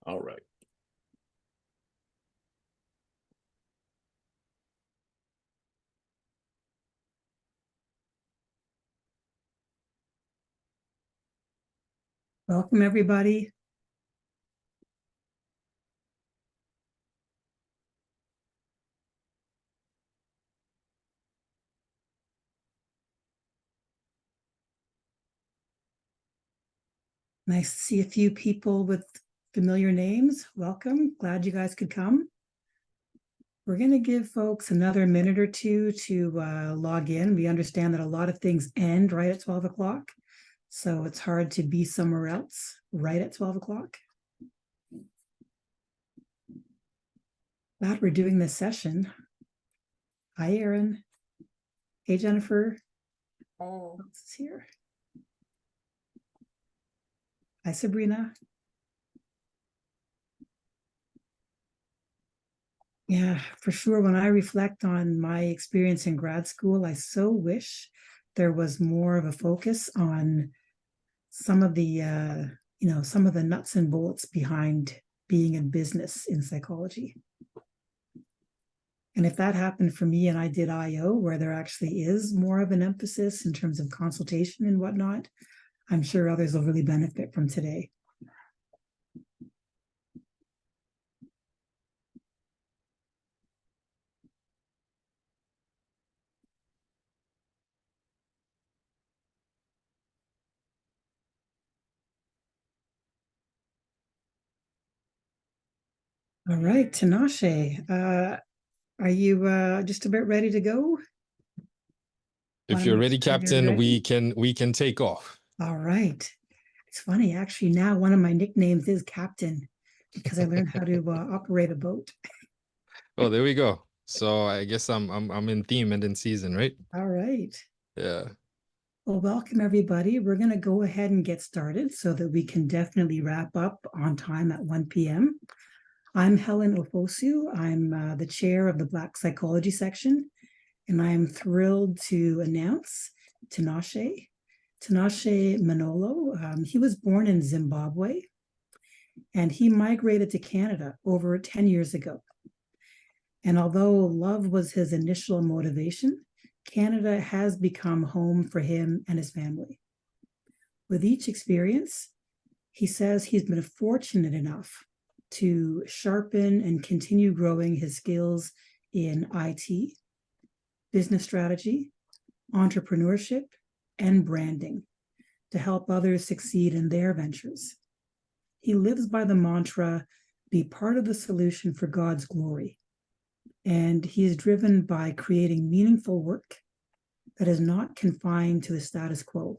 All right. Welcome, everybody. Nice to see a few people with familiar names. Welcome. Glad you guys could come. We're going to give folks another minute or two to log in. We understand that a lot of things end right at 12 o'clock. So it's hard to be somewhere else right at 12 o'clock. Glad we're doing this session. Hi, Aaron. Hey, Jennifer. Oh, What's here? Hi, Sabrina. Yeah, for sure. When I reflect on my experience in grad school, I so wish there was more of a focus on some of the some of the nuts and bolts behind being in business in psychology. And if that happened for me and I did IO, where there actually is more of an emphasis in terms of consultation and whatnot, I'm sure others will really benefit from today. All right, Tinashe, are you just about ready to go? If you're ready, Captain, ready? we can take off. All right. It's funny, actually, now one of my nicknames is Captain because I learned how to operate a boat. Oh, there we go. So I guess I'm in theme and in season, right? All right. Yeah. Well, welcome everybody. We're going to go ahead and get started so that we can definitely wrap up on time at 1 p.m. I'm Helen Ofosu. I'm the chair of the Black Psychology section, and I am thrilled to announce Tinashe. Tinashe Manolo. He was born in Zimbabwe, and he migrated to Canada over 10 years ago. And although love was his initial motivation, Canada has become home for him and his family. With each experience, he says he's been fortunate enough to sharpen and continue growing his skills in IT, business strategy, entrepreneurship, and branding to help others succeed in their ventures. He lives by the mantra, be part of the solution for God's glory. And he is driven by creating meaningful work that is not confined to the status quo.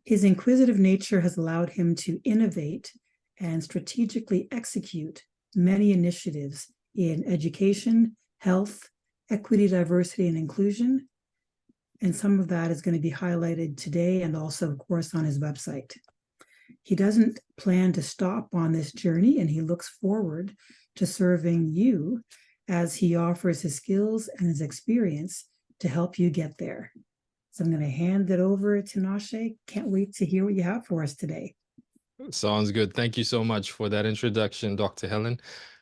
His inquisitive nature has allowed him to innovate and strategically execute many initiatives in education, health, equity, diversity, and inclusion. And some of that is going to be highlighted today and also, of course, on his website. He doesn't plan to stop on this journey, and he looks forward to serving you as he offers his skills and his experience to help you get there. So I'm going to hand it over to Tinashe. Can't wait to hear what you have for us today. Sounds good. Thank you so much for that introduction, Dr. Helen.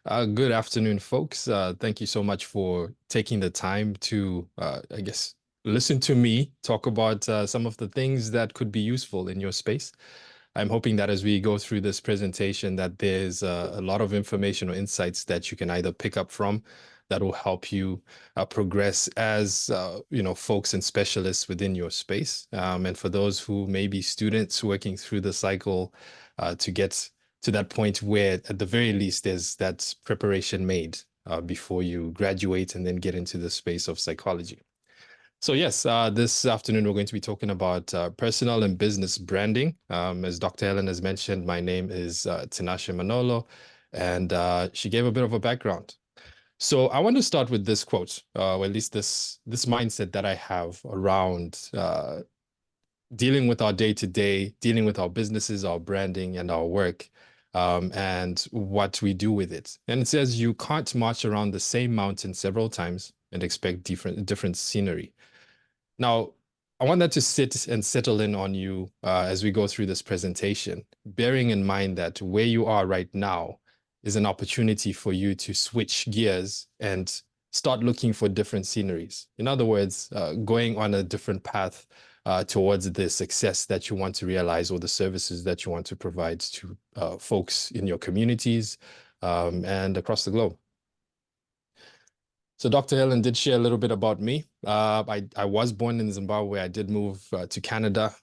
Good afternoon, folks. Thank you so much for taking the time to, I guess, listen to me talk about some of the things that could be useful in your space. I'm hoping that as we go through this presentation, that there's a lot of information or insights that you can either pick up from that will help you progress as folks and specialists within your space. And for those who may be students working through the cycle to get to that point where, at the very least, there's that preparation made before you graduate and then get into the space of psychology. So yes, this afternoon we're going to be talking about personal and business branding. As Dr. Helen has mentioned, my name is Tinashe Manolo, and she gave a bit of a background. So I want to start with this quote, or at least this mindset that I have around dealing with our day-to-day, dealing with our businesses, our branding, and our work, and what we do with it. And it says you can't march around the same mountain several times and expect different scenery. Now, I want that to sit and settle in on you as we go through this presentation, bearing in mind that where you are right now is an opportunity for you to switch gears and start looking for different sceneries. In other words, going on a different path towards the success that you want to realize or the services that you want to provide to folks in your communities and across the globe. So Dr. Helen did share a little bit about me. I was born in Zimbabwe. I did move to Canada,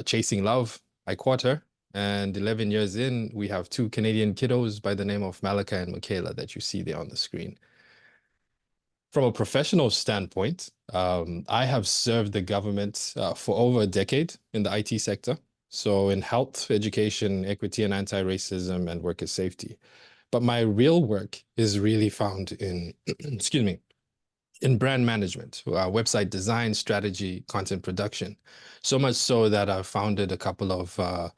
chasing love. I caught her, and 11 years in, we have two Canadian kiddos by the name of Malika and Michaela that you see there on the screen. From a professional standpoint, I have served the government for over a decade in the IT sector. So in health, education, equity and anti-racism and worker safety. But my real work is really found in, excuse me, in brand management, website design, strategy, content production. So much so that I've founded a couple of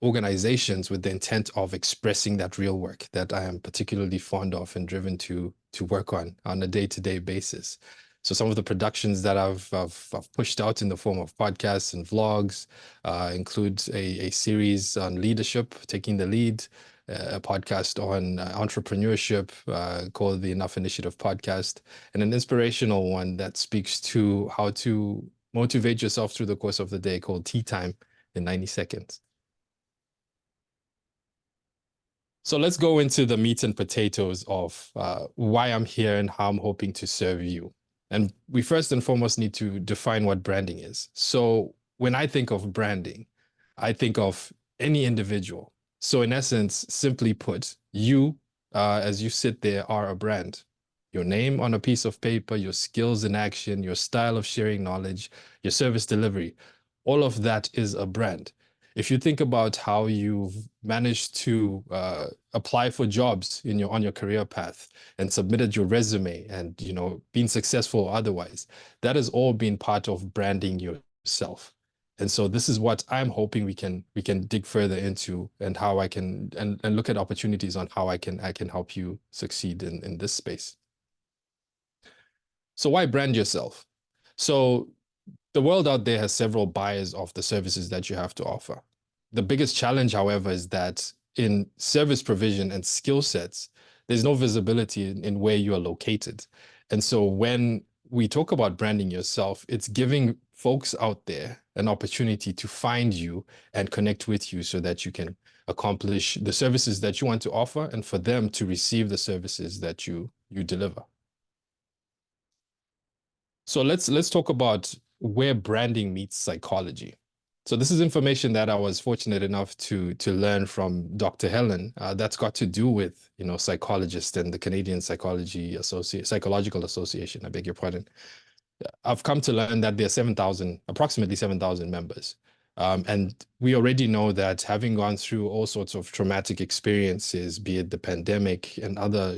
organizations with the intent of expressing that real work that I am particularly fond of and driven to work on a day-to-day basis. So some of the productions that I've pushed out in the form of podcasts and vlogs include a series on leadership, taking the lead, a podcast on entrepreneurship called the Enough Initiative podcast, and an inspirational one that speaks to how to motivate yourself through the course of the day called Tea Time in 90 Seconds. So let's go into the meat and potatoes of why I'm here and how I'm hoping to serve you. And we first and foremost need to define what branding is. So when I think of branding, I think of any individual. So in essence, simply put, you, as you sit there, are a brand. Your name on a piece of paper, your skills in action, your style of sharing knowledge, your service delivery, all of that is a brand. If you think about how you've managed to apply for jobs in on your career path and submitted your resume and been successful otherwise, that has all been part of branding yourself. And so this is what I'm hoping we can dig further into, and how I can and look at opportunities on how I can help you succeed in this space. So why brand yourself? So the world out there has several buyers of the services that you have to offer. The biggest challenge, however, is that in service provision and skill sets, there's no visibility in where you are located. And so when we talk about branding yourself, it's giving folks out there an opportunity to find you and connect with you so that you can accomplish the services that you want to offer and for them to receive the services that you deliver. So let's talk about where branding meets psychology. So this is information that I was fortunate enough to learn from Dr. Helen. That's got to do with psychologists and the Canadian Psychological Association. I beg your pardon. I've come to learn that there are approximately 7,000 members. And we already know that having gone through all sorts of traumatic experiences, be it the pandemic and other,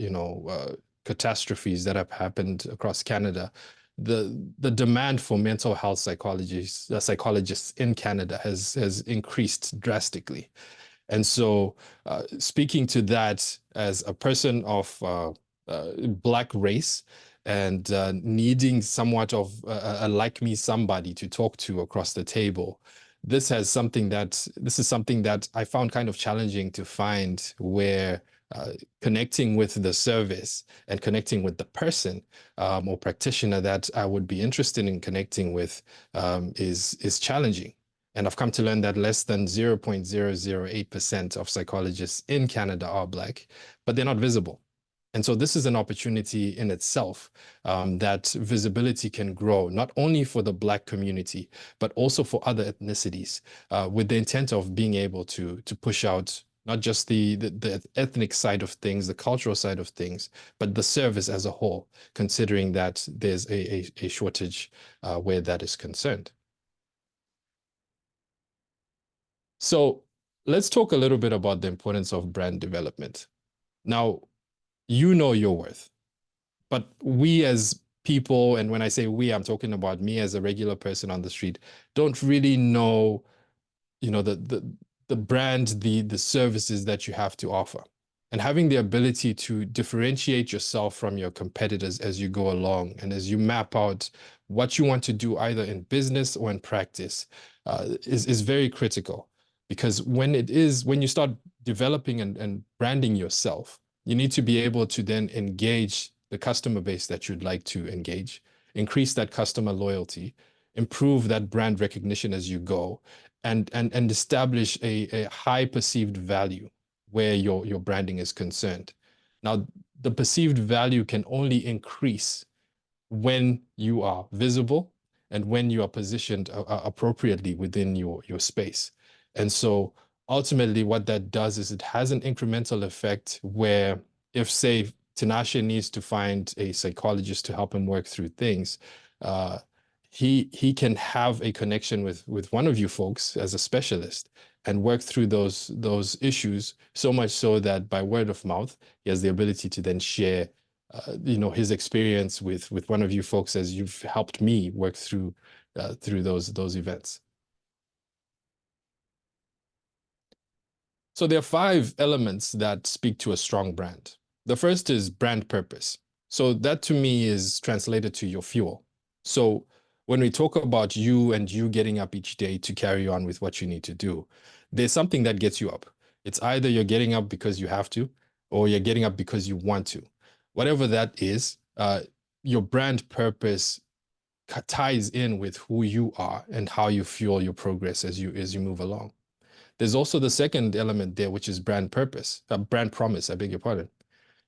catastrophes that have happened across Canada, the demand for mental health psychologists in Canada has increased drastically. And so, speaking to that as a person of Black race and needing somewhat of a like me somebody to talk to across the table, this is something that I found kind of challenging to find, where connecting with the service and connecting with the person or practitioner that I would be interested in connecting with is challenging. And I've come to learn that less than 0.008% of psychologists in Canada are Black, but they're not visible. And so this is an opportunity in itself, that visibility can grow, not only for the Black community, but also for other ethnicities, with the intent of being able to push out not just the ethnic side of things, the cultural side of things, but the service as a whole, considering that there's a shortage where that is concerned. So let's talk a little bit about the importance of brand development. Now, you know your worth, but we as people, and when I say we, I'm talking about me as a regular person on the street, don't really know, the brand, the services that you have to offer. and having the ability to differentiate yourself from your competitors as you go along and as you map out what you want to do either in business or in practice is very critical. Because when you start developing and branding yourself, you need to be able to then engage the customer base that you'd like to engage, increase that customer loyalty, improve that brand recognition as you go, and establish a high perceived value where your branding is concerned. Now, the perceived value can only increase when you are visible and when you are positioned appropriately within your space. And so ultimately what that does is it has an incremental effect where if, say, Tinashe needs to find a psychologist to help him work through things, uh, he can have a connection with one of you folks as a specialist and work through those issues, so much so that by word of mouth, he has the ability to then share his experience with one of you folks as you've helped me work through those events. So there are five elements that speak to a strong brand. The first is brand purpose. So that to me is translated to your fuel. So when we talk about you and you getting up each day to carry on with what you need to do, there's something that gets you up. It's either you're getting up because you have to, or you're getting up because you want to. Whatever that is, your brand purpose ties in with who you are and how you fuel your progress as you move along. There's also the second element there, which is brand purpose, brand promise, I beg your pardon.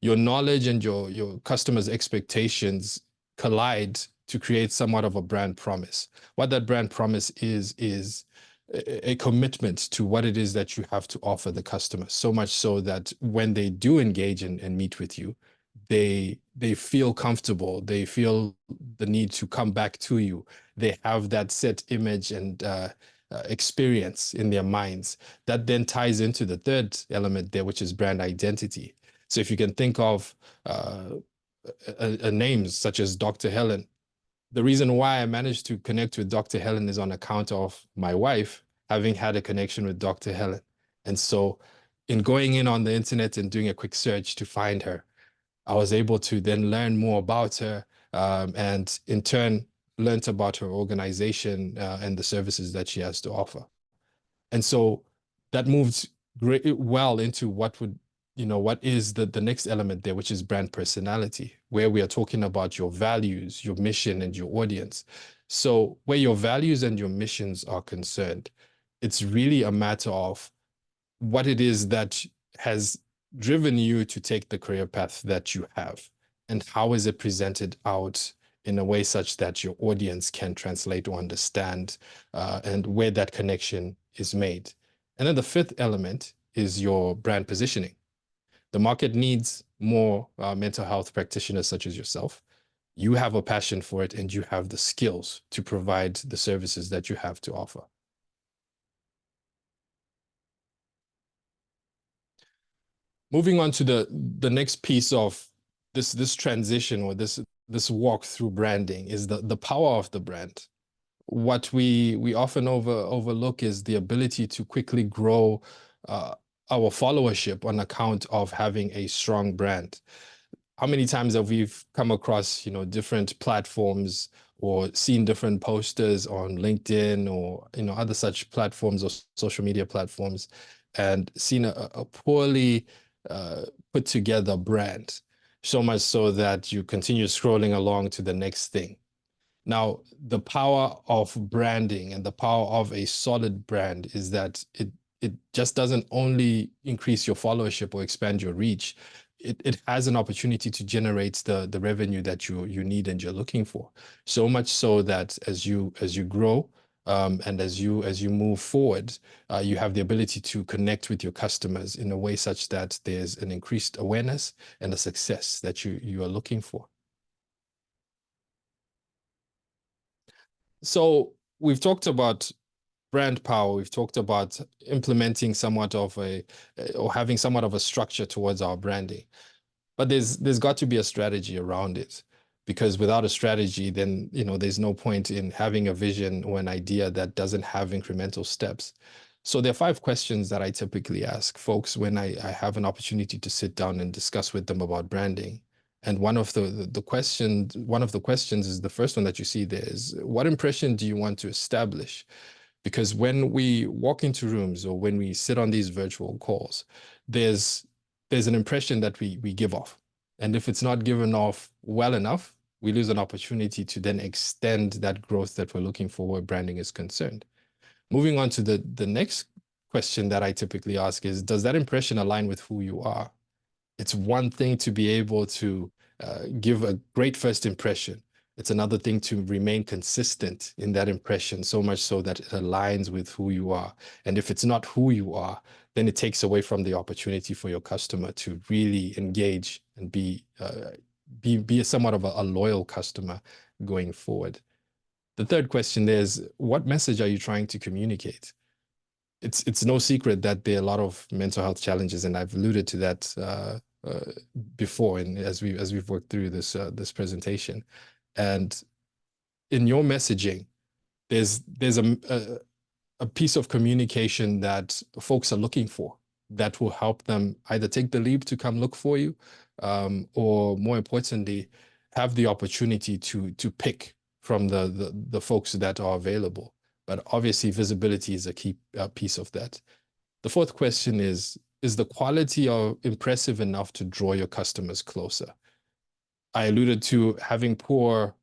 Your knowledge and your customers' expectations collide to create somewhat of a brand promise. What that brand promise is a commitment to what it is that you have to offer the customer, so much so that when they do engage and meet with you, they feel comfortable, they feel the need to come back to you. They have that set image and experience in their minds. That then ties into the third element there, which is brand identity. So if you can think of a name such as Dr. Helen, the reason why I managed to connect with Dr. Helen is on account of my wife having had a connection with Dr. Helen. And so in going in on the internet and doing a quick search to find her, I was able to then learn more about her, and in turn learned about her organization and the services that she has to offer. And so that moved great well into what is the next element there, which is brand personality, where we are talking about your values, your mission, and your audience. So where your values and your missions are concerned, it's really a matter of what it is that has driven you to take the career path that you have, and how is it presented out in a way such that your audience can translate or understand, and where that connection is made. And then the fifth element is your brand positioning. The market needs more mental health practitioners such as yourself. You have a passion for it and you have the skills to provide the services that you have to offer. Moving on to the next piece of this transition or this walk through branding is the power of the brand. What we often overlook is the ability to quickly grow uh, our followership on account of having a strong brand. How many times have we come across, different platforms or seen different posters on LinkedIn or, other such platforms or social media platforms and seen a poorly uh, put together brand, so much so that you continue scrolling along to the next thing. Now, the power of branding and the power of a solid brand is that it just doesn't only increase your followership or expand your reach. It has an opportunity to generate the revenue that you need and you're looking for. So much so that as you grow, and as you move forward, you have the ability to connect with your customers in a way such that there's an increased awareness and a success that you are looking for. So we've talked about brand power. We've talked about implementing somewhat of or having somewhat of a structure towards our branding. But there's got to be a strategy around it, because without a strategy, then there's no point in having a vision or an idea that doesn't have incremental steps. So there are five questions that I typically ask folks when I have an opportunity to sit down and discuss with them about branding. And one of the questions is the first one that you see there is, what impression do you want to establish? Because when we walk into rooms or when we sit on these virtual calls, there's there's an impression that we give off. And if it's not given off well enough, we lose an opportunity to then extend that growth that we're looking for where branding is concerned. Moving on to the next question that I typically ask is, does that impression align with who you are? It's one thing to be able to give a great first impression. It's another thing to remain consistent in that impression, so much so that it aligns with who you are. And if it's not who you are, then it takes away from the opportunity for your customer to really engage and be somewhat of a loyal customer going forward. The third question is, what message are you trying to communicate? It's no secret that there are a lot of mental health challenges, and I've alluded to that before, and as we've worked through this presentation. And in your messaging, there's a piece of communication that folks are looking for that will help them either take the leap to come look for you, or more importantly, have the opportunity to pick from the folks that are available. But obviously, visibility is a key piece of that. The fourth question is the quality of impressive enough to draw your customers closer? I alluded to having poor,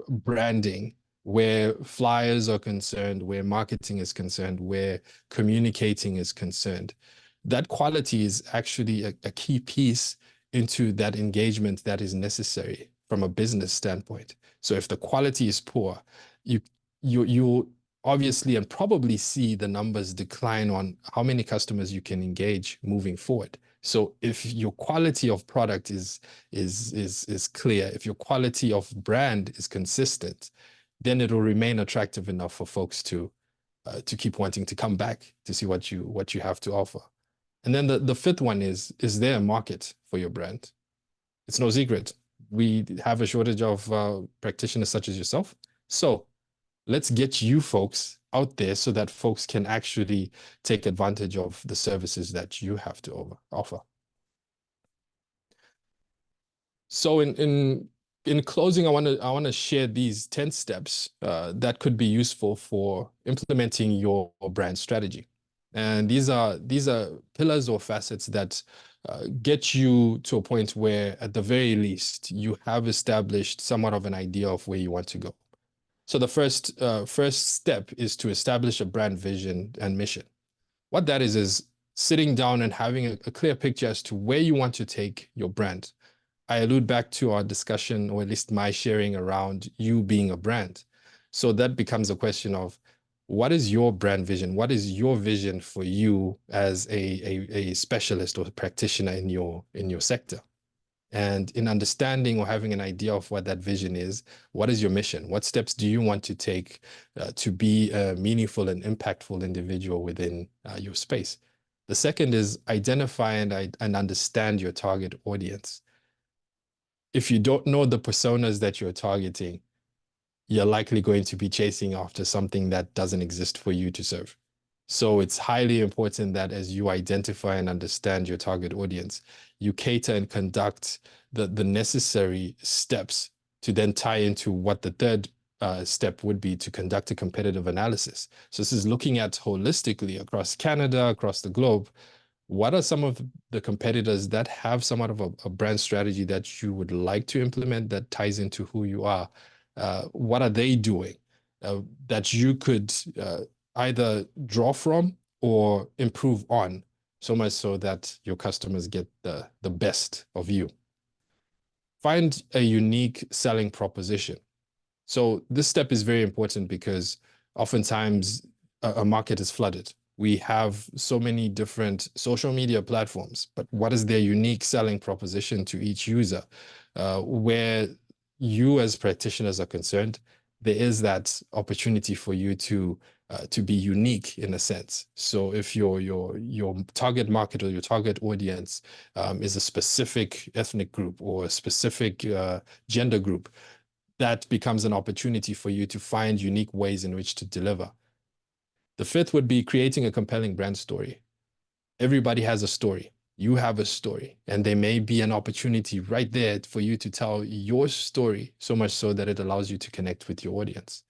branding where flyers are concerned, where marketing is concerned, where communicating is concerned. That quality is actually a key piece into that engagement that is necessary from a business standpoint. So if the quality is poor, you you obviously and probably see the numbers decline on how many customers you can engage moving forward. So if your quality of product is clear, if your quality of brand is consistent, then it will remain attractive enough for folks to keep wanting to come back to see what you have to offer. And then the fifth one is there a market for your brand? It's no secret. We have a shortage of practitioners such as yourself. So let's get you folks out there so that folks can actually take advantage of the services that you have to offer. So in closing, I want to share these 10 steps that could be useful for implementing your brand strategy. And these are pillars or facets that get you to a point where, at the very least, you have established somewhat of an idea of where you want to go. So the first step is to establish a brand vision and mission. What that is sitting down and having a clear picture as to where you want to take your brand. I allude back to our discussion, or at least my sharing around you being a brand. So that becomes a question of, what is your brand vision? What is your vision for you as a specialist or a practitioner in your sector? And in understanding or having an idea of what that vision is, what is your mission? What steps do you want to take to be a meaningful and impactful individual within your space? The second is identify and understand your target audience. If you don't know the personas that you're targeting, you're likely going to be chasing after something that doesn't exist for you to serve. So it's highly important that as you identify and understand your target audience, you cater and conduct the necessary steps to then tie into what the third step would be, to conduct a competitive analysis. So this is looking at holistically across Canada, across the globe, what are some of the competitors that have somewhat of a brand strategy that you would like to implement that ties into who you are? What are they doing that you could either draw from or improve on, so much so that your customers get the best of you? Find a unique selling proposition. So this step is very important because oftentimes a market is flooded. We have so many different social media platforms, but what is their unique selling proposition to each user? Where you as practitioners are concerned, there is that opportunity for you to be unique in a sense. So if your target market or your target audience is a specific ethnic group or a specific gender group, that becomes an opportunity for you to find unique ways in which to deliver. The fifth would be creating a compelling brand story. Everybody has a story. You have a story, and there may be an opportunity right there for you to tell your story, so much so that it allows you to connect with your audience.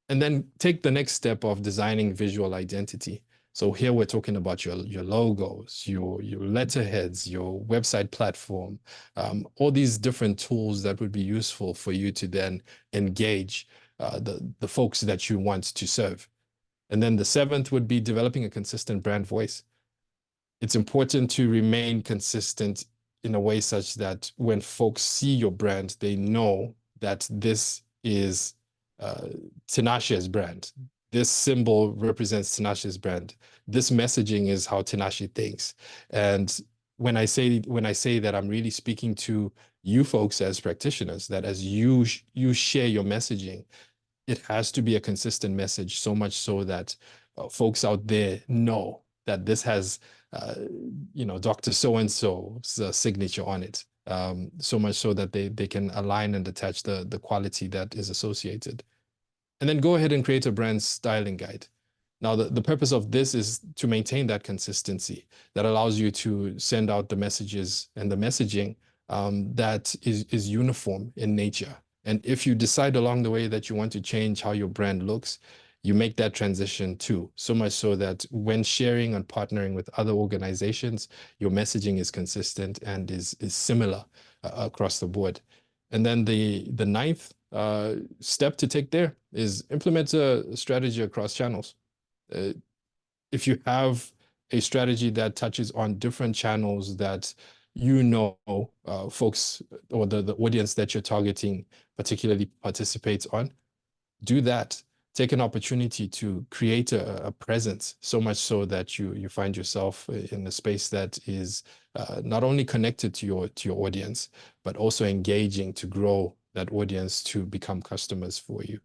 And then take the next step of designing visual identity. So here we're talking about your logos, your letterheads, your website platform, all these different tools that would be useful for you to then engage the folks that you want to serve. And then the seventh would be developing a consistent brand voice. It's important to remain consistent in a way such that when folks see your brand, they know that this is Tinashe's brand. This symbol represents Tinashe's brand. This messaging is how Tinashe thinks. And when I say that, I'm really speaking to you folks as practitioners, that as you share your messaging, it has to be a consistent message, so much so that folks out there know that this has, Dr. So-and-so's signature on it. So much so that they can align and attach the quality that is associated. And then go ahead and create a brand styling guide. Now, the purpose of this is to maintain that consistency that allows you to send out the messages and the messaging that is uniform in nature. And if you decide along the way that you want to change how your brand looks, you make that transition too, so much so that when sharing and partnering with other organizations, your messaging is consistent and is similar across the board. And then the ninth step to take there is implement a strategy across channels. Uh, if you have a strategy that touches on different channels that folks or the audience that you're targeting particularly participates on, do that. Take an opportunity to create a presence, so much so that you find yourself in a space that is not only connected to your audience, but also engaging to grow that audience to become customers for you.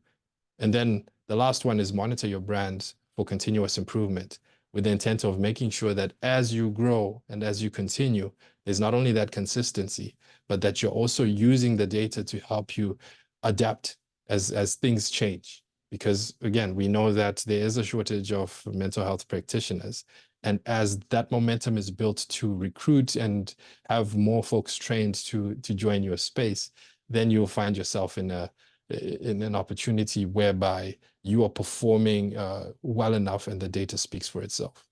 And then the last one is monitor your brand for continuous improvement with the intent of making sure that as you grow and as you continue, there's not only that consistency, but that you're also using the data to help you adapt as things change. Because again, we know that there is a shortage of mental health practitioners. And as that momentum is built to recruit and have more folks trained to join your space, then you'll find yourself in an opportunity whereby you are performing well enough and the data speaks for itself.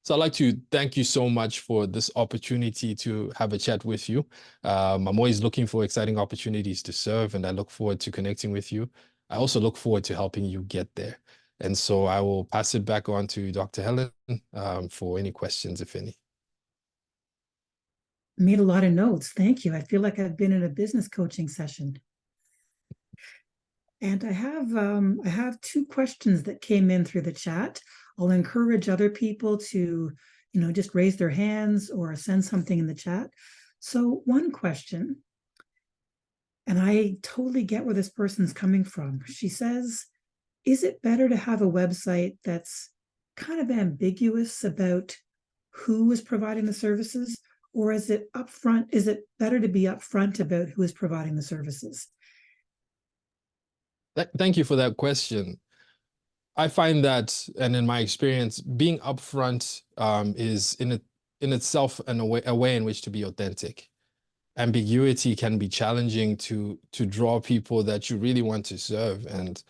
So I'd like to thank you so much for this opportunity to have a chat with you. I'm always looking for exciting opportunities to serve, and I look forward to connecting with you. I also look forward to helping you get there. And so I will pass it back on to Dr. Helen for any questions, if any. Made a lot of notes. Thank you. I feel like I've been in a business coaching session. And I have two questions that came in through the chat. I'll encourage other people to, just raise their hands or send something in the chat. So one question, and I totally get where this person's coming from. She says, is it better to have a website that's kind of ambiguous about who is providing the services, or is it upfront? Is it better to be upfront about who is providing the services? Thank you for that question. I find that, and in my experience, being upfront is in itself a way in which to be authentic. Ambiguity can be challenging to draw people that you really want to serve, and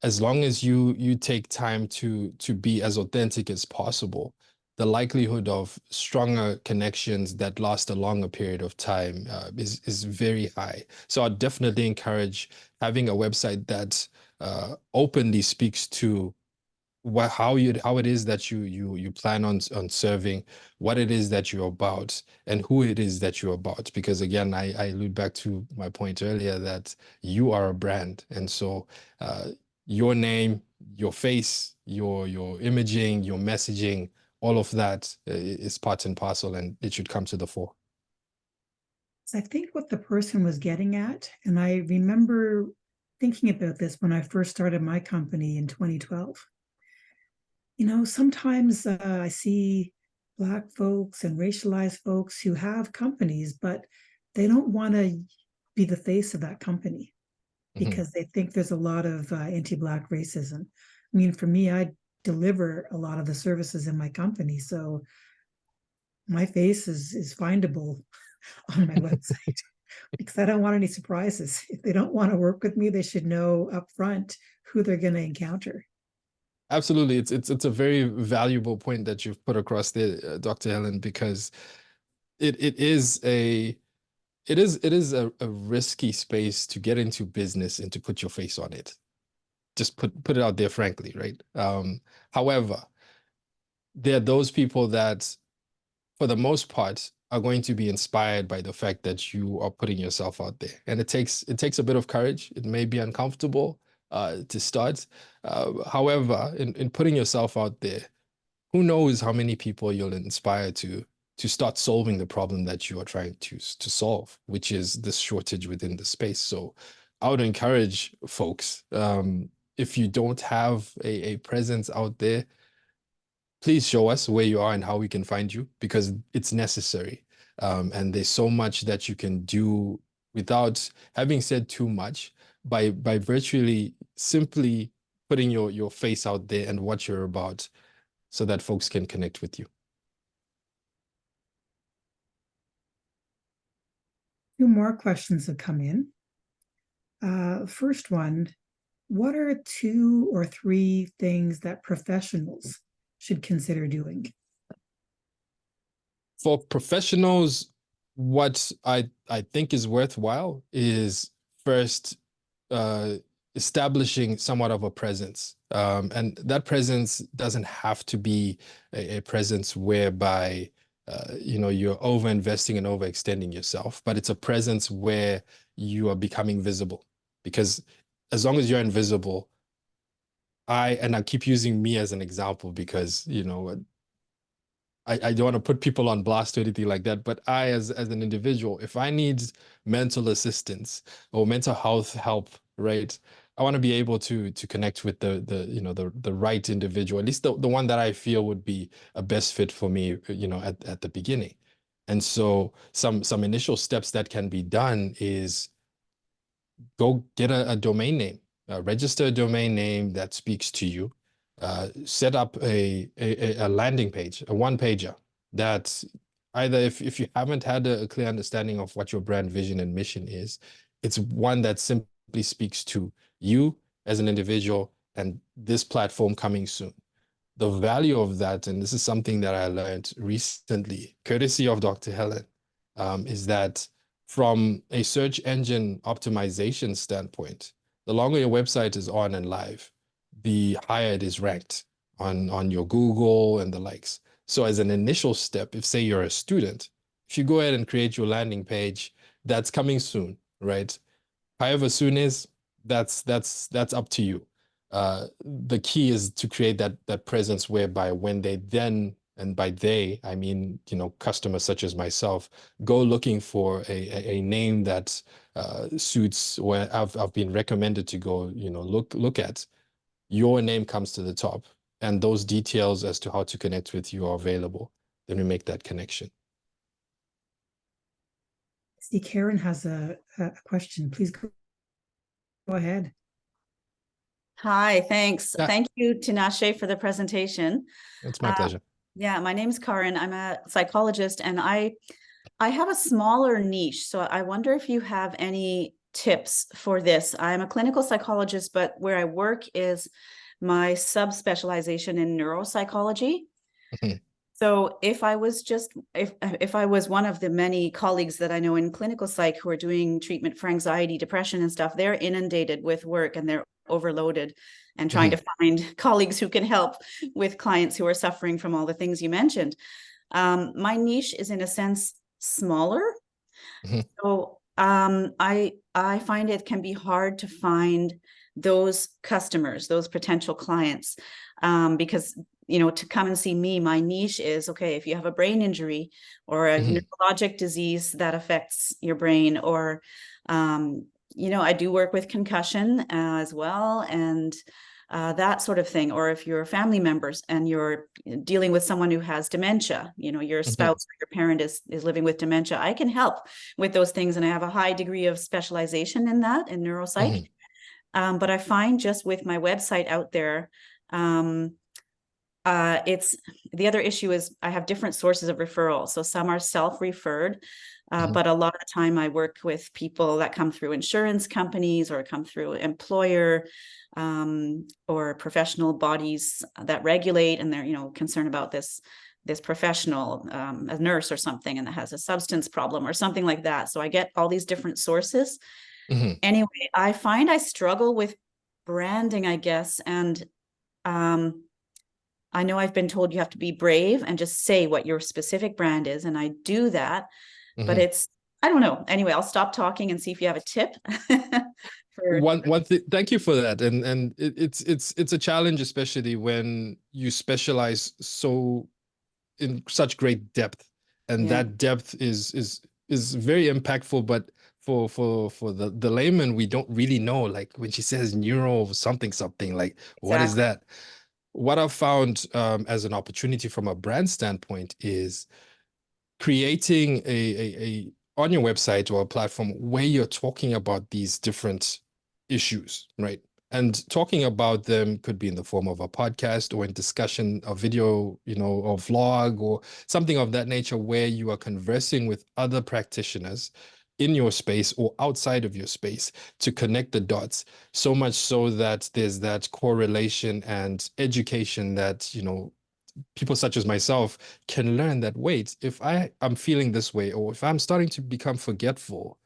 as long as you take time to be as authentic as possible, the likelihood of stronger connections that last a longer period of time is very high. So I'd definitely encourage having a website that openly speaks to how it is that you plan on serving, what it is that you're about, and who it is that you're about. Because again, I allude back to my point earlier that you are a brand, and so your name, your face, your imaging, your messaging, all of that is part and parcel, and it should come to the fore. So I think what the person was getting at, and I remember thinking about this when I first started my company in 2012. Sometimes I see Black folks and racialized folks who have companies, but they don't want to be the face of that company Mhm. because they think there's a lot of anti-Black racism. I mean, for me, I deliver a lot of the services in my company, so my face is findable on my website because I don't want any surprises. If they don't want to work with me, they should know upfront who they're going to encounter. Absolutely. It's a very valuable point that you've put across there, Dr. Helen, because it is a risky space to get into business and to put your face on it. Just put it out there frankly, right? However, there are those people that, for the most part, are going to be inspired by the fact that you are putting yourself out there. And it takes a bit of courage. It may be uncomfortable to start. However, in putting yourself out there, who knows how many people you'll inspire to start solving the problem that you are trying to solve, which is this shortage within the space. So I would encourage folks, if you don't have a presence out there, please show us where you are and how we can find you because it's necessary. And there's so much that you can do without having said too much by virtually simply putting your face out there and what you're about so that folks can connect with you. Two more questions have come in. First one, what are two or three things that professionals should consider doing? For professionals, what I think is worthwhile is first uh, establishing somewhat of a presence. And that presence doesn't have to be a presence whereby you're over investing and overextending yourself, but it's a presence where you are becoming visible. Because as long as you're invisible, I keep using me as an example because I don't want to put people on blast or anything like that, but as an individual, if I need mental assistance or mental health help, right, I want to be able to connect with the right individual, at least the one that I feel would be a best fit for me, at the beginning. And so some initial steps that can be done is go get a domain name, register a domain name that speaks to you, set up a landing page, a one pager that either if you haven't had a clear understanding of what your brand vision and mission is, it's one that simply speaks to you as an individual and this platform coming soon. The value of that, and this is something that I learned recently, courtesy of Dr. Helen, is that from a search engine optimization standpoint, the longer your website is on and live, the higher it is ranked on your Google and the likes. So as an initial step, if say you're a student, if you go ahead and create your landing page, that's coming soon, right? However soon is, that's up to you. The key is to create that presence whereby when they then, and by they, I mean, customers such as myself, go looking for a name that suits where I've been recommended to go, look at, your name comes to the top, and those details as to how to connect with you are available. Then we make that connection. See, Karen has a question. Please go ahead. Hi, thanks. Yeah, Thank you, Tinashe, for the presentation. it's my pleasure. Yeah, my name's Karin. I'm a psychologist, and I have a smaller niche. So I wonder if you have any tips for this. I'm a clinical psychologist, but where I work is my subspecialization in neuropsychology. So if I was if I was one of the many colleagues that I know in clinical psych who are doing treatment for anxiety, depression and stuff, they're inundated with work and they're overloaded and trying to find colleagues who can help with clients who are suffering from all the things you mentioned. My niche is in a sense smaller. So I find it can be hard to find those customers, those potential clients, because to come and see me, my niche is, okay, if you have a brain injury or a neurologic disease that affects your brain, or, I do work with concussion as well, and that sort of thing. Or if you're family members and you're dealing with someone who has dementia, your spouse or your parent is living with dementia, I can help with those things. And I have a high degree of specialization in that, in neuropsych. But I find just with my website out there, It's the other issue is I have different sources of referral. So some are self-referred, but a lot of the time I work with people that come through insurance companies or come through employer or professional bodies that regulate, and they're, you know, concerned about this professional, a nurse or something, and that has a substance problem or something like that. So I get all these different sources. Anyway, I find I struggle with branding, I guess, and I know I've been told you have to be brave and just say what your specific brand is, and I do that, but it's, I don't know. Anyway, I'll stop talking and see if you have a tip. One thing, thank you for that. And it's a challenge, especially when you specialize so in such great depth, and Yeah, that depth is very impactful. But for the layman, we don't really know. Like when she says neuro something something, like what is exactly. that? What I've found as an opportunity from a brand standpoint is creating a on your website or a platform where you're talking about these different issues, right? And talking about them could be in the form of a podcast or in discussion, a video, you know, or vlog or something of that nature, where you are conversing with other practitioners in your space or outside of your space to connect the dots, so much so that there's that correlation and education that, you know, people such as myself can learn that, wait, if I am feeling this way, or if I'm starting to become forgetful,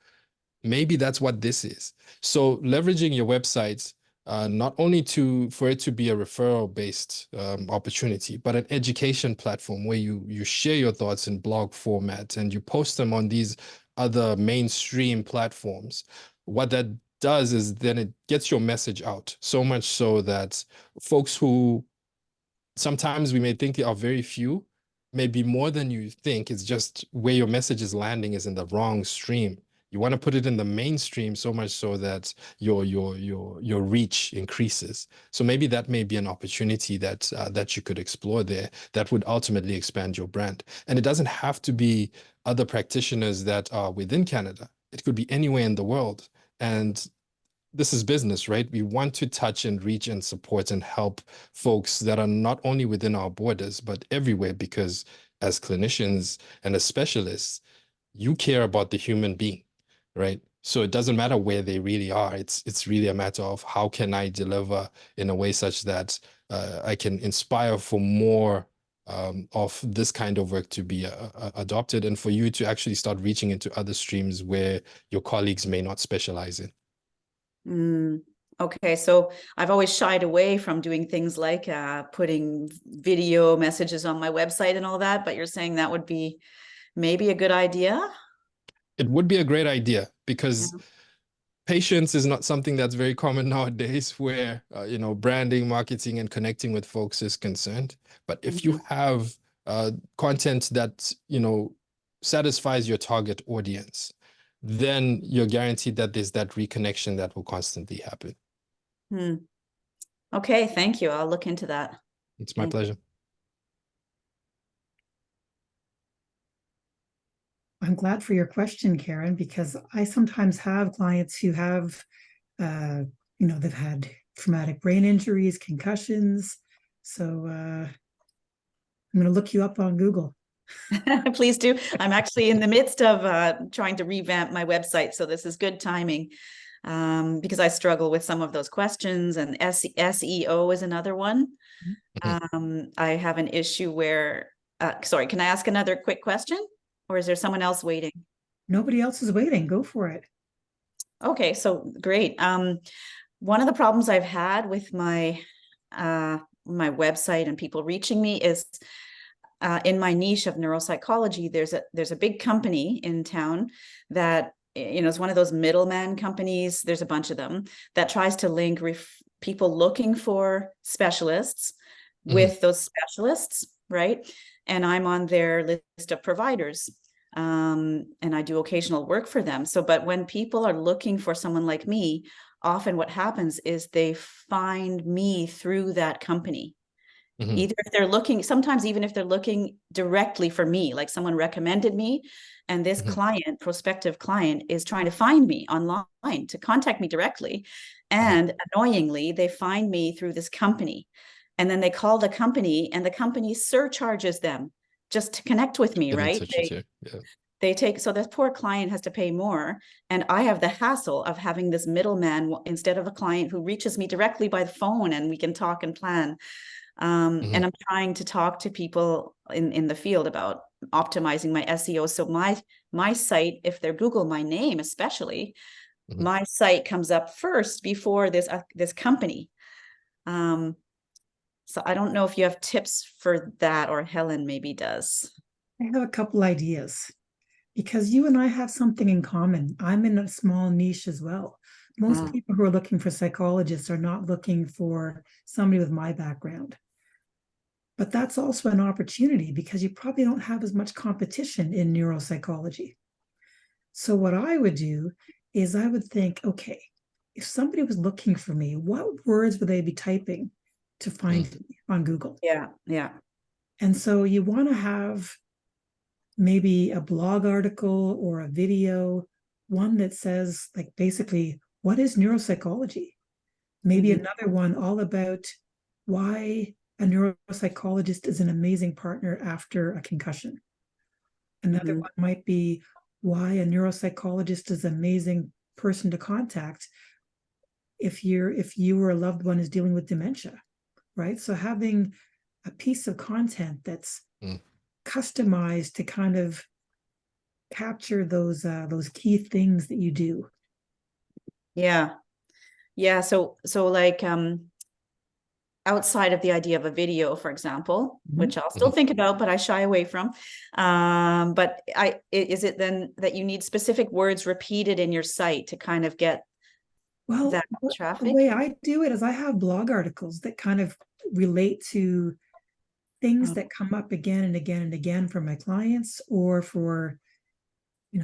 maybe that's what this is. So leveraging your website, not only for it to be a referral based opportunity, but an education platform where you share your thoughts in blog format and you post them on these other mainstream platforms. What that does is then it gets your message out, so much so that folks who sometimes we may think there are very few, maybe more than you think. It's just where your message is landing is in the wrong stream. You want to put it in the mainstream, so much so that your reach increases. So maybe that may be an opportunity that that you could explore there that would ultimately expand your brand. And it doesn't have to be other practitioners that are within Canada. It could be anywhere in the world. And this is business, right? We want to touch and reach and support and help folks that are not only within our borders, but everywhere, because as clinicians and as specialists, you care about the human being, right? So it doesn't matter where they really are. It's really a matter of how can I deliver in a way such that I can inspire for more of this kind of work to be adopted, and for you to actually start reaching into other streams where your colleagues may not specialize in. Okay, so I've always shied away from doing things like putting video messages on my website and all that, but you're saying that would be maybe a good idea? It would be a great idea, because Yeah. patience is not something that's very common nowadays, where you know, branding, marketing, and connecting with folks is concerned. But if you have content that, you know, satisfies your target audience, then you're guaranteed that there's that reconnection that will constantly happen. Okay, thank you. I'll look into that. It's my pleasure. I'm glad for your question, Karen, because I sometimes have clients who have, you know, they've had traumatic brain injuries, concussions. So I'm going to look you up on Google. Please do. I'm actually in the midst of trying to revamp my website, so this is good timing, because I struggle with some of those questions, and SEO is another one. I have an issue where, sorry, can I ask another quick question, or is there someone else waiting? Nobody else is waiting. Go for it. Okay, so great. One of the problems I've had with my my website and people reaching me is in my niche of neuropsychology. There's a big company in town that, you know, is one of those middleman companies. There's a bunch of them that tries to link people looking for specialists with those specialists, right? And I'm on their list of providers. And I do occasional work for them. So, but when people are looking for someone like me, often what happens is they find me through that company. Either if they're looking, sometimes even if they're looking directly for me, like someone recommended me, and this client, prospective client, is trying to find me online to contact me directly. And annoyingly, they find me through this company. and then they call the company, and the company surcharges them just to connect with me, Get in right? touch with you. Yeah. They take, so this poor client has to pay more, and I have the hassle of having this middleman instead of a client who reaches me directly by the phone and we can talk and plan. And I'm trying to talk to people in the field about optimizing my SEO. So my site, if they're Google my name, especially, my site comes up first before this company. So I don't know if you have tips for that, or Helen maybe does. I have a couple ideas because you and I have something in common. I'm in a small niche as well. Most people who are looking for psychologists are not looking for somebody with my background. But that's also an opportunity because you probably don't have as much competition in neuropsychology. So what I would do is I would think, okay, if somebody was looking for me, what words would they be typing to find me on Google? Yeah, yeah. And so you want to have maybe a blog article or a video, one that says, like, basically, what is neuropsychology? Maybe another one all about why a neuropsychologist is an amazing partner after a concussion. Another one might be why a neuropsychologist is an amazing person to contact if you or a loved one is dealing with dementia, right? So having a piece of content that's customized to kind of capture those key things that you do. Yeah. Yeah. So like outside of the idea of a video, for example, which I'll still think about, but I shy away from. But is it then that you need specific words repeated in your site to kind of get that traffic? The way I do it is I have blog articles that kind of relate to things that come up again and again and again for my clients or for,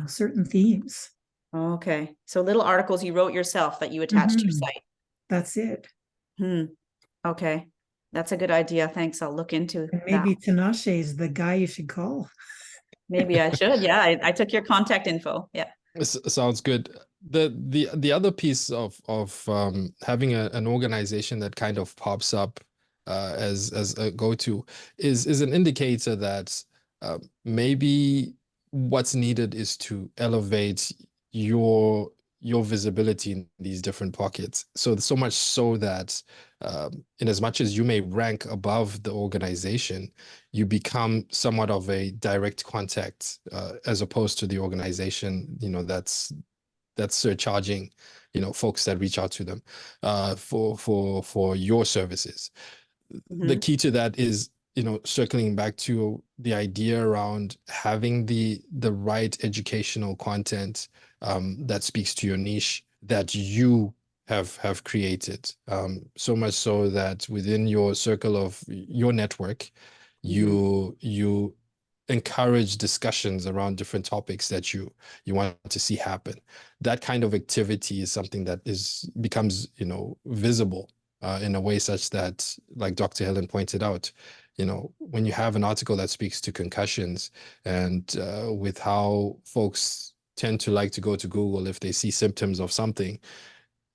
certain themes. Okay. So little articles you wrote yourself that you attach to your site. That's it. Okay. That's a good idea. Thanks. I'll look into And maybe that. Tinashe is the guy you should call. Maybe I should. Yeah, I took your contact info. Yeah. Sounds good. The other piece of having an organization that kind of pops up as a go-to is an indicator that maybe what's needed is to elevate your visibility in these different pockets. So much so that in as much as you may rank above the organization, you become somewhat of a direct contact as opposed to the organization, that's surcharging, folks that reach out to them for your services. The key to that is, circling back to the idea around having the right educational content that speaks to your niche that you have created. So much so that within your circle of your network, you encourage discussions around different topics that you want to see happen. That kind of activity is something that becomes, visible in a way such that, like Dr. Helen pointed out, when you have an article that speaks to concussions and with how folks tend to like to go to Google if they see symptoms of something,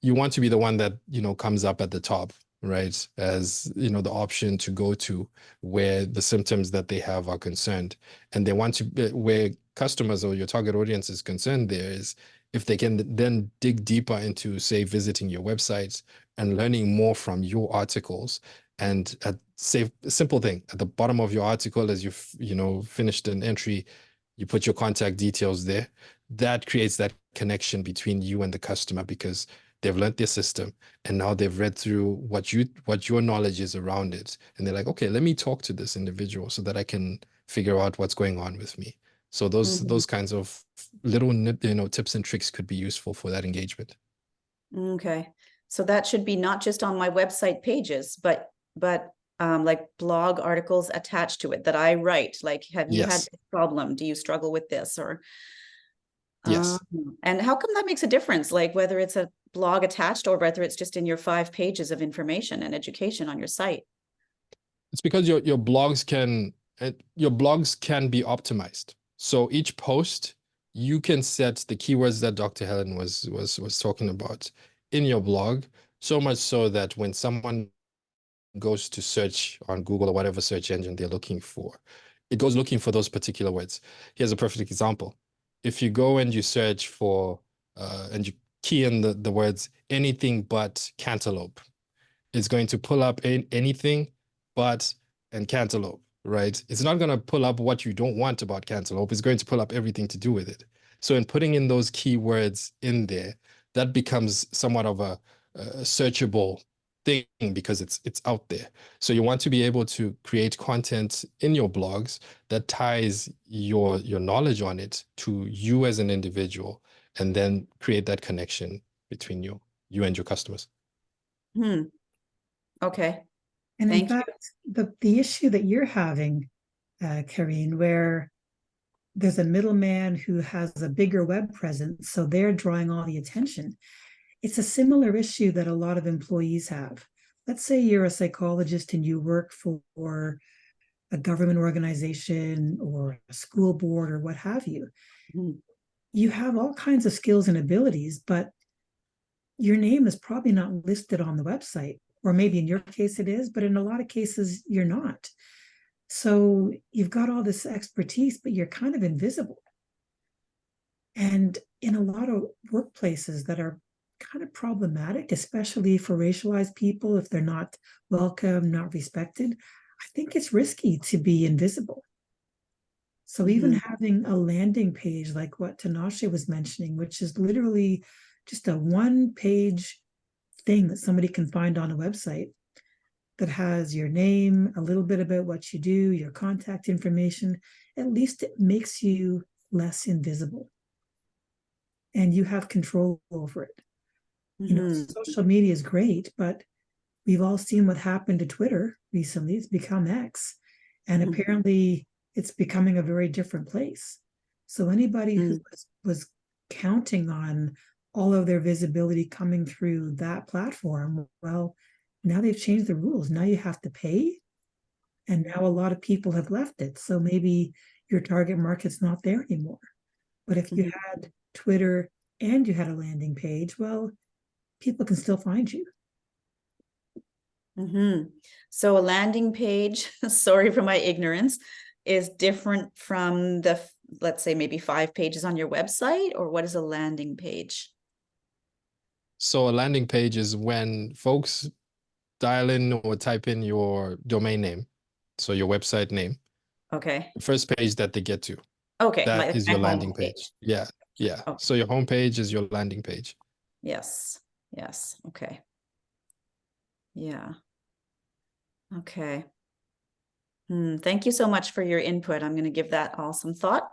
you want to be the one that, comes up at the top, right? As, the option to go to where the symptoms that they have are concerned. And they want to, where customers or your target audience is concerned, there is if they can then dig deeper into, say, visiting your websites and learning more from your articles. And say a simple thing at the bottom of your article, as you've, finished an entry, you put your contact details there. That creates that connection between you and the customer because they've learned their system and now they've read through what your knowledge is around it. And they're like, okay, let me talk to this individual so that I can figure out what's going on with me. So those kinds of little, tips and tricks could be useful for that engagement. Okay. So that should be not just on my website pages, but like blog articles attached to it that I write. Like, have you had this problem? Do you struggle with this? Or yes. And how come that makes a difference? Like whether it's a blog attached or whether it's just in your 5 pages of information and education on your site? It's because your blogs can be optimized. So each post, you can set the keywords that Dr. Helen was talking about in your blog, so much so that when someone goes to search on Google or whatever search engine they're looking for, it goes looking for those particular words. Here's a perfect example. If you go and you search for, and you key in the words anything but cantaloupe, it's going to pull up anything but and cantaloupe, right? It's not going to pull up what you don't want about cantaloupe. It's going to pull up everything to do with it. So in putting in those keywords in there, that becomes somewhat of a searchable thing because it's out there. So you want to be able to create content in your blogs that ties your knowledge on it to you as an individual, and then create that connection between you and your customers. Hmm. Okay. And in Thank you. fact, the issue that you're having, Karine, where there's a middleman who has a bigger web presence, so they're drawing all the attention. It's a similar issue that a lot of employees have. Let's say you're a psychologist and you work for a government organization or a school board or what have you. Mhm. You have all kinds of skills and abilities, but your name is probably not listed on the website. Or maybe in your case it is, but in a lot of cases you're not. So you've got all this expertise, but you're kind of invisible. And in a lot of workplaces that are kind of problematic, especially for racialized people, if they're not welcome, not respected, I think it's risky to be invisible. So even having a landing page like what Tinashe was mentioning, which is literally just a one-page thing that somebody can find on a website that has your name, a little bit about what you do, your contact information, at least it makes you less invisible. And you have control over it. You know, social media is great, but we've all seen what happened to Twitter recently. It's become X, and apparently it's becoming a very different place. So anybody who was counting on all of their visibility coming through that platform, well, now they've changed the rules. Now you have to pay, and now a lot of people have left it. So maybe your target market's not there anymore. But if you had Twitter and you had a landing page, well, people can still find you. So a landing page, sorry for my ignorance, is different from the, let's say, maybe 5 pages on your website, or what is a landing page? So a landing page is when folks dial in or type in your domain name, so your website name. Okay. The first page that they get to. Okay. That is my your home landing page. Yeah. Yeah. Okay. So your home page is your landing page. Yes. Yes. Okay. Yeah. Okay. Thank you so much for your input. I'm going to give that all some thought.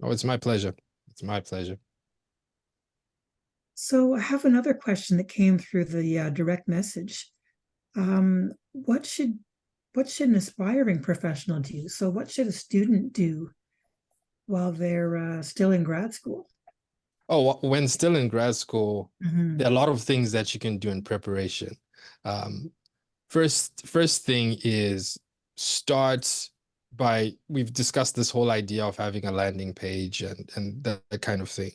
Oh, it's my pleasure. It's my pleasure. So I have another question that came through the direct message. What should an aspiring professional do? So what should a student do while they're still in grad school? Oh, when still in grad school, there are a lot of things that you can do in preparation. First thing is start by, we've discussed this whole idea of having a landing page and that kind of thing.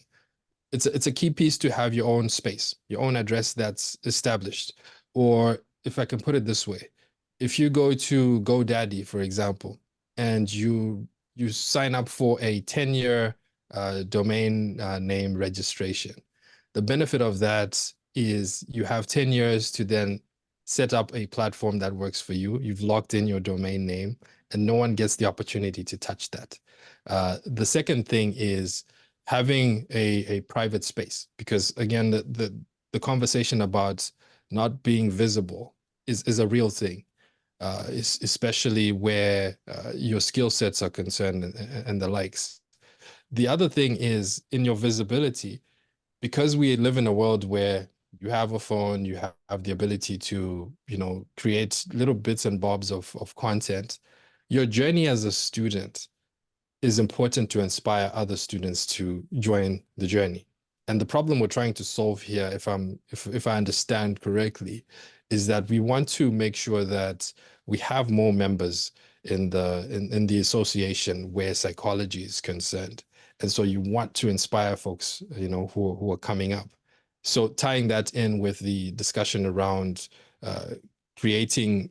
It's a key piece to have your own space, your own address that's established. Or if I can put it this way, if you go to GoDaddy, for example, and you sign up for a 10-year domain name registration, the benefit of that is you have 10 years to then set up a platform that works for you. You've locked in your domain name, and no one gets the opportunity to touch that. The second thing is having a private space, because again, the conversation about not being visible is a real thing, especially where your skill sets are concerned and the likes. The other thing is in your visibility, because we live in a world where you have a phone, you have the ability to, create little bits and bobs of content. Your journey as a student is important to inspire other students to join the journey. And the problem we're trying to solve here, if I understand correctly, is that we want to make sure that we have more members in the association where psychology is concerned. And so you want to inspire folks, who are coming up. So tying that in with the discussion around creating,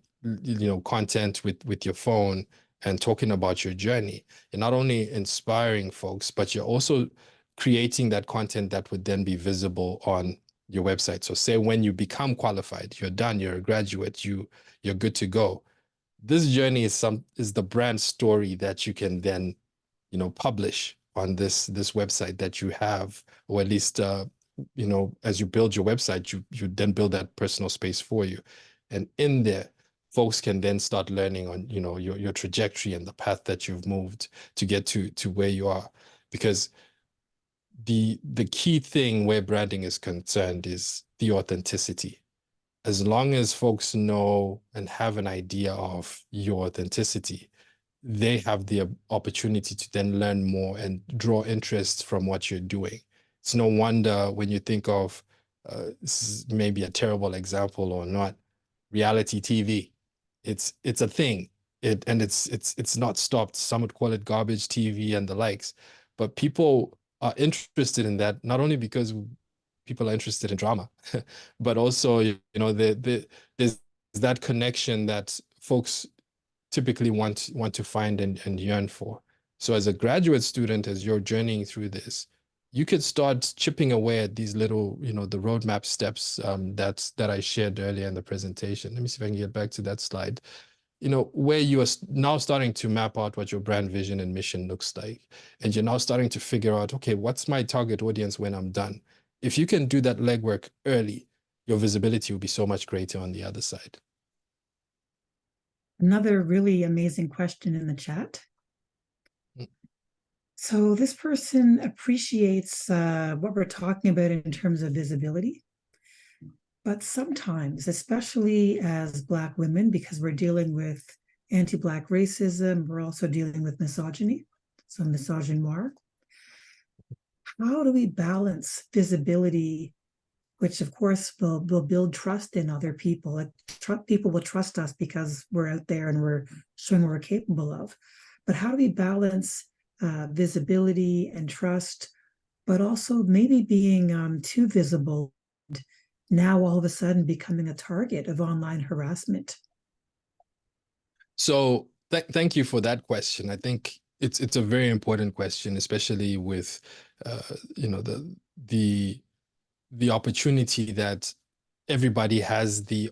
content with your phone and talking about your journey, you're not only inspiring folks, but you're also creating that content that would then be visible on your website. So say when you become qualified, you're done, you're a graduate, you're good to go. This journey is the brand story that you can then, publish on this website that you have, or at least as you build your website, you then build that personal space for you. And in there, folks can then start learning on, your trajectory and the path that you've moved to get to where you are. Because the key thing where branding is concerned is the authenticity. As long as folks know and have an idea of your authenticity, they have the opportunity to then learn more and draw interest from what you're doing. It's no wonder when you think of, this is maybe a terrible example or not, reality TV. It's a thing. It's not stopped. Some would call it garbage TV and the likes, but people are interested in that not only because people are interested in drama, but also, there's that connection that folks typically want to find and yearn for. So as a graduate student, as you're journeying through this, you could start chipping away at these little, the roadmap steps that I shared earlier in the presentation. Let me see if I can get back to that slide. Where you are now starting to map out what your brand vision and mission looks like. And you're now starting to figure out, okay, what's my target audience when I'm done? If you can do that legwork early, your visibility will be so much greater on the other side. Another really amazing question in the chat. So this person appreciates what we're talking about in terms of visibility. But sometimes, especially as Black women, because we're dealing with anti-Black racism, we're also dealing with misogyny, so misogynoir. How do we balance visibility, which of course will build trust in other people? Like, people will trust us because we're out there and we're showing what we're capable of. But how do we balance visibility and trust, but also maybe being too visible, now all of a sudden becoming a target of online harassment? So thank you for that question. I think it's a very important question, especially with the opportunity that everybody has the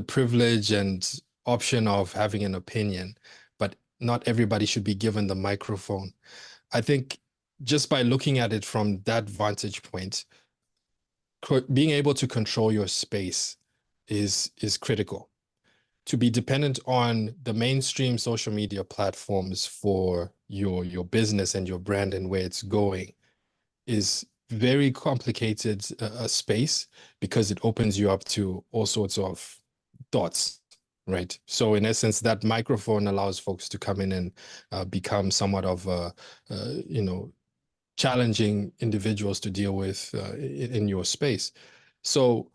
privilege and option of having an opinion, but not everybody should be given the microphone. I think just by looking at it from that vantage point, being able to control your space is critical. To be dependent on the mainstream social media platforms for your business and your brand and where it's going is very complicated a space, because it opens you up to all sorts of thoughts, right? So in essence, that microphone allows folks to come in and become somewhat of challenging individuals to deal with in your space. So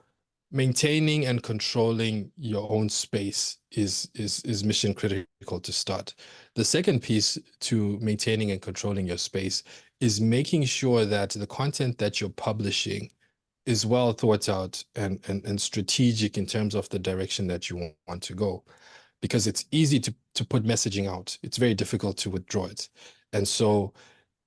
maintaining and controlling your own space is mission critical to start. The second piece to maintaining and controlling your space is making sure that the content that you're publishing is well thought out and strategic in terms of the direction that you want to go. Because it's easy to put messaging out. It's very difficult to withdraw it. And so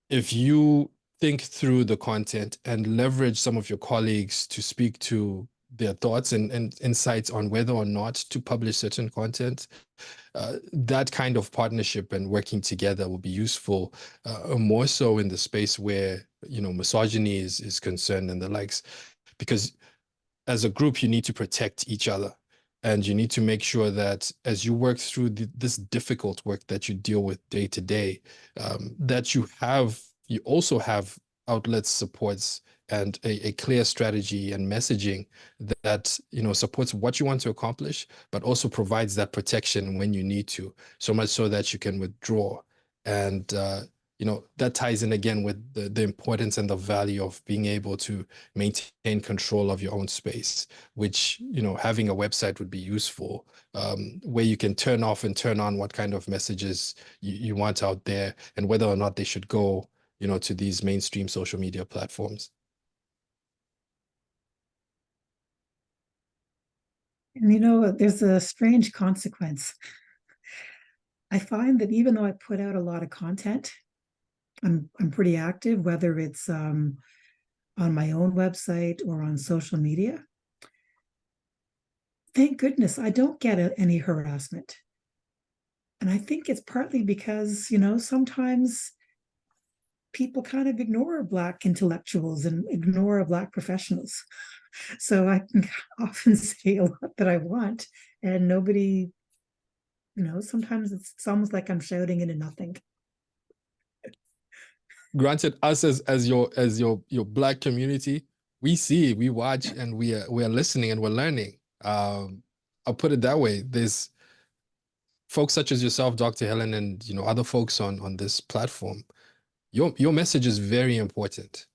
if you think through the content and leverage some of your colleagues to speak to their thoughts and insights on whether or not to publish certain content, that kind of partnership and working together will be useful, more so in the space where, misogyny is concerned and the likes, because as a group, you need to protect each other. And you need to make sure that as you work through this difficult work that you deal with day to day, that you also have outlets, supports, and a clear strategy and messaging that supports what you want to accomplish, but also provides that protection when you need to, so much so that you can withdraw. And that ties in again with the importance and the value of being able to maintain control of your own space, which having a website would be useful, where you can turn off and turn on what kind of messages you want out there, and whether or not they should go to these mainstream social media platforms. And you know, there's a strange consequence. I find that even though I put out a lot of content, I'm pretty active, whether it's on my own website or on social media. Thank goodness I don't get any harassment. And I think it's partly because, you know, sometimes people kind of ignore Black intellectuals and ignore Black professionals. So I can often say a lot that I want, and nobody, you know, sometimes it's almost like I'm shouting into nothing. Granted, us as your Black community, we see, we watch, and we are listening and we're learning. I'll put it that way. There's folks such as yourself, Dr. Helen, and other folks on this platform. Your message is very important,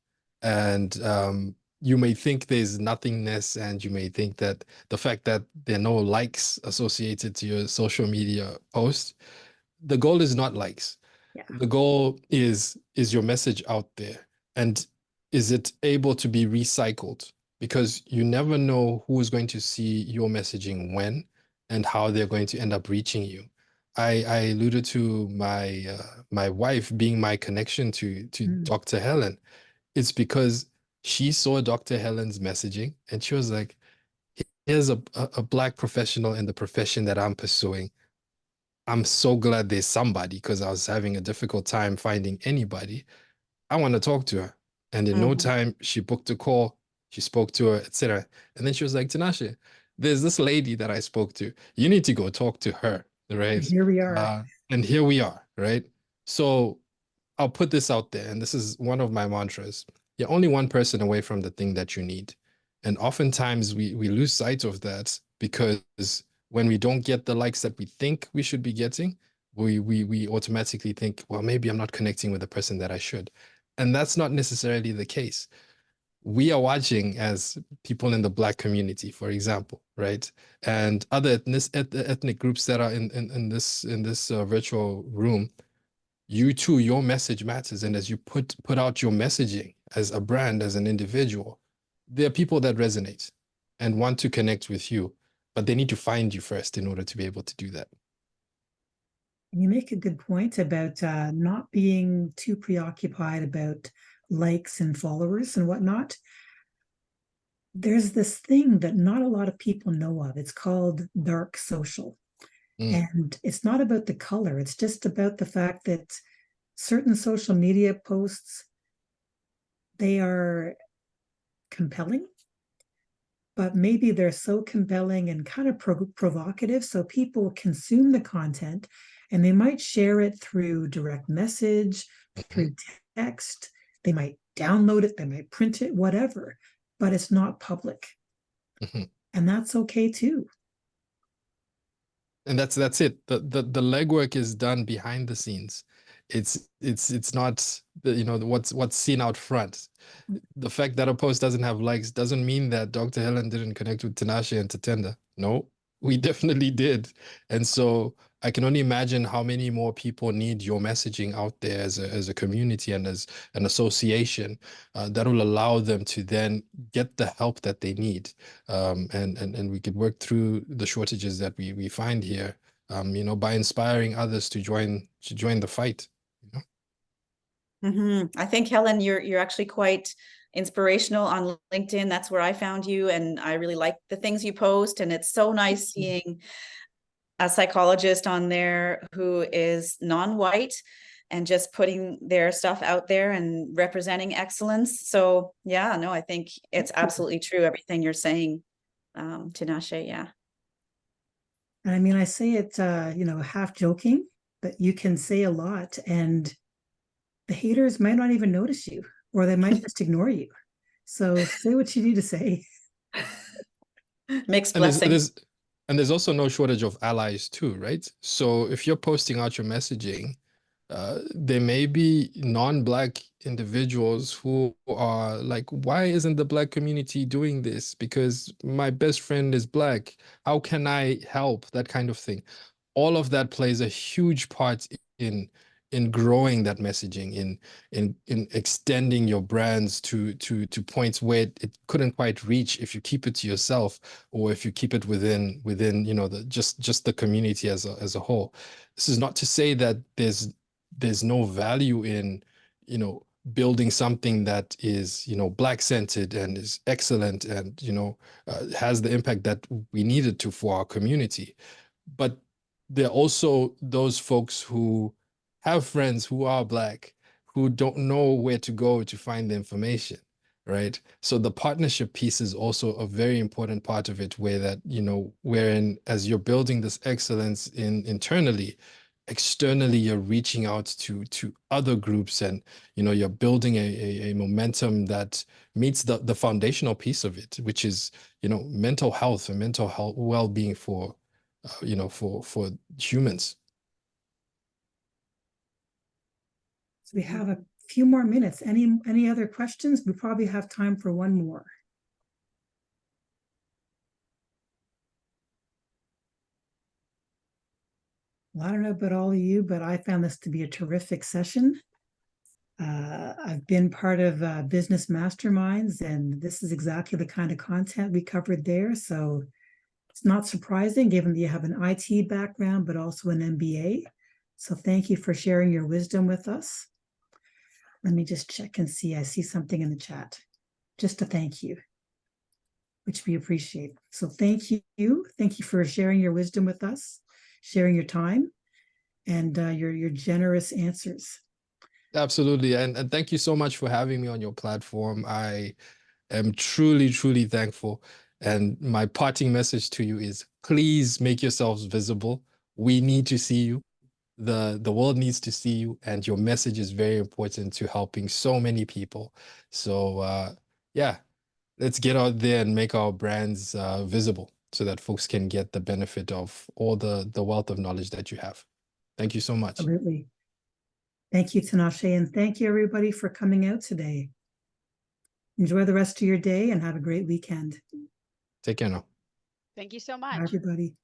and you may think there's nothingness, and you may think that the fact that there are no likes associated to your social media post, the goal is not likes. Yeah. The goal is your message out there, and is it able to be recycled? Because you never know who is going to see your messaging when and how they're going to end up reaching you. I alluded to my wife being my connection to Mm. Dr. Helen. It's because she saw Dr. Helen's messaging and she was like, here's a Black professional in the profession that I'm pursuing. I'm so glad there's somebody, because I was having a difficult time finding anybody. I want to talk to her. And in no Mhm. time, she booked a call. She spoke to her, etc. And then she was like, Tinashe, there's this lady that I spoke to. You need to go talk to her, And right? here we are. And here we are, right? So I'll put this out there, and this is one of my mantras. You're only one person away from the thing that you need. And oftentimes we lose sight of that, because when we don't get the likes that we think we should be getting, we automatically think, well, maybe I'm not connecting with the person that I should. And that's not necessarily the case. We are watching as people in the Black community, for example, right? And other ethnic groups that are in this virtual room. You too, your message matters. And as you put out your messaging as a brand, as an individual, there are people that resonate and want to connect with you, but they need to find you first in order to be able to do that. You make a good point about not being too preoccupied about likes and followers and whatnot. There's this thing that not a lot of people know of. It's called dark social. Mm, And it's not about the color, it's just about the fact that certain social media posts, they are compelling, but maybe they're so compelling and kind of provocative. So people consume the content and they might share it through direct message, mhm, through text. They might download it, they might print it, whatever, but it's not public. mhm. And that's okay too. And that's it. The legwork is done behind the scenes. It's not what's seen out front. The fact that a post doesn't have likes doesn't mean that Dr. Helen didn't connect with Tinashe and Tatenda. No, we definitely did. And so I can only imagine how many more people need your messaging out there as a community and as an association, that will allow them to then get the help that they need. And we could work through the shortages that we find here, by inspiring others to join the fight. I think Helen, you're actually quite inspirational on LinkedIn. That's where I found you, and I really like the things you post. And it's so nice seeing a psychologist on there who is non-white and just putting their stuff out there and representing excellence. So yeah, no, I think it's absolutely true, everything you're saying, Tinashe. Yeah. And I mean, I say it, half joking, but you can say a lot and the haters might not even notice you, or they might just ignore you. So say what you need to say. Mixed And there's blessing. there's and there's also no shortage of allies too, right? So if you're posting out your messaging, there may be non-Black individuals who are like, why isn't the Black community doing this? Because my best friend is Black. How can I help? That kind of thing. All of that plays a huge part in in growing that messaging, in extending your brands to points where it couldn't quite reach if you keep it to yourself, or if you keep it within the just the community as a whole. This is not to say that there's no value in building something that is Black centered and is excellent, and has the impact that we needed to for our community. But there are also those folks who have friends who are Black, who don't know where to go to find the information, right? So the partnership piece is also a very important part of it, where that, wherein as you're building this excellence internally, externally you're reaching out to other groups, and you're building a momentum that meets the foundational piece of it, which is mental health and mental health well-being for for humans. So we have a few more minutes. Any other questions? We probably have time for one more. Well, I don't know about all of you, but I found this to be a terrific session. I've been part of business masterminds, and this is exactly the kind of content we covered there. So it's not surprising, given that you have an IT background, but also an MBA. So thank you for sharing your wisdom with us. Let me just check and see. I see something in the chat. Just a thank you, which we appreciate. So thank you. Thank you for sharing your wisdom with us, sharing your time, and your generous answers. Absolutely. And thank you so much for having me on your platform. I am truly, truly thankful. And my parting message to you is, please make yourselves visible. We need to see you. The world needs to see you, and your message is very important to helping so many people. So yeah, let's get out there and make our brands visible, so that folks can get the benefit of all the wealth of knowledge that you have. Thank you so much. Absolutely. Thank you, Tinashe, and thank you, everybody, for coming out today. Enjoy the rest of your day and have a great weekend. Take care now. Thank you so Bye, much. everybody.